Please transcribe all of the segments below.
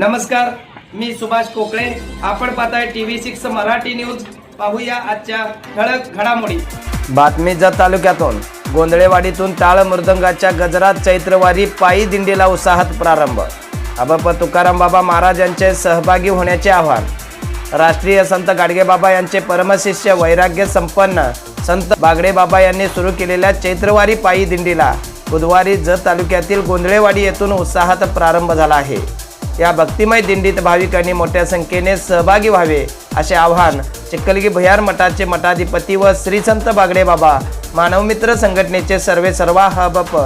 नमस्कार, मी सुभाष कोकळे. आपण पाहताय TV6 मराठी न्यूज. पाहूया आजच्या ठळक घडामोडी. बातमी जत तालुक्यातून गोंधळेवाडीतून टाळ मृदंगाच्या गजरात चैत्रवारी पायी दिंडीला उत्साहात प्रारंभ. अबप तुकाराम बाबा महाराज यांचे सहभागी होण्याचे आवाहन. राष्ट्रीय संत गाडगे बाबा यांचे परमशिष्य वैराग्य संपन्न संत बागडे बाबा यांनी सुरू केलेल्या चैत्रवारी पायी दिंडीला बुधवारी जत तालुक्यातील गोंधळेवाडी येथून उत्साहात प्रारंभ झाला आहे. या भक्तिमय दिंडीत भाविकांनी मोठ्या संख्येने सहभागी व्हावे असे आवाहन चिखलगी भुयार मठाचे मठाधिपती व श्री संत बागडे बाबा मानवमित्र संघटनेचे सर्वेसर्वा हबप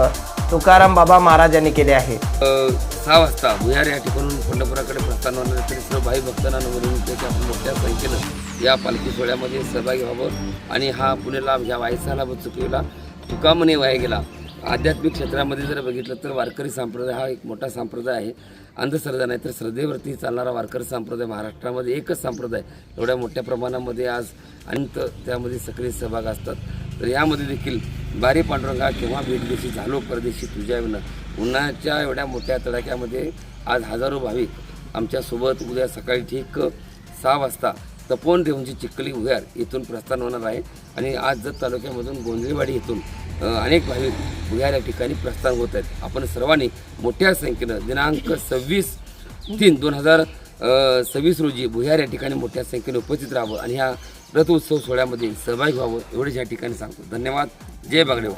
तुकाराम बाबा महाराज यांनी केले आहे. 6 वाजता भुयार या ठिकाणून पंढरपुराकडे प्रस्थान होणार तरी सर्व भाई भक्तांना विनंती आपण मोठ्या संख्येनं या पालखी सोहळ्यामध्ये सहभागी व्हावं आणि हा पुण्याला ह्या वायसाला चुकलेला तुकामने वाया गेला. आध्यात्मिक क्षेत्रामध्ये जर बघितलं तर वारकरी संप्रदाय हा एक मोठा संप्रदाय आहे. अंधश्रद्धा नाही तर श्रद्धेवरती चालणारा वारकरी संप्रदाय महाराष्ट्रामध्ये एकच संप्रदाय एवढ्या मोठ्या प्रमाणामध्ये आज अंत त्यामध्ये सक्रिय सहभाग असतात. तर यामध्ये देखील बारी पांडुरंगा केव्हा भेट देशी झालो परदेशी तुझ्या विना उन्हाच्या एवढ्या मोठ्या तडाख्यामध्ये आज हजारो भाविक आमच्यासोबत उद्या सकाळी ठीक 6 वाजता तपोवन देऊनची चिखली भुयार इथून प्रस्थान होणार आहे. आणि आज जत तालुक्यामधून गोंधळेवाडी इथून अनेक भाविक भुयार या ठिकाणी प्रस्थान होत आहेत. आपण सर्वांनी मोठ्या संख्येनं दिनांक 26/3/2026 रोजी भुयार या ठिकाणी मोठ्या संख्येने उपस्थित राहावं आणि ह्या रथ उत्सव सोहळ्यामध्ये सहभागी व्हावं एवढेच या ठिकाणी सांगतो. धन्यवाद. जय बागडे.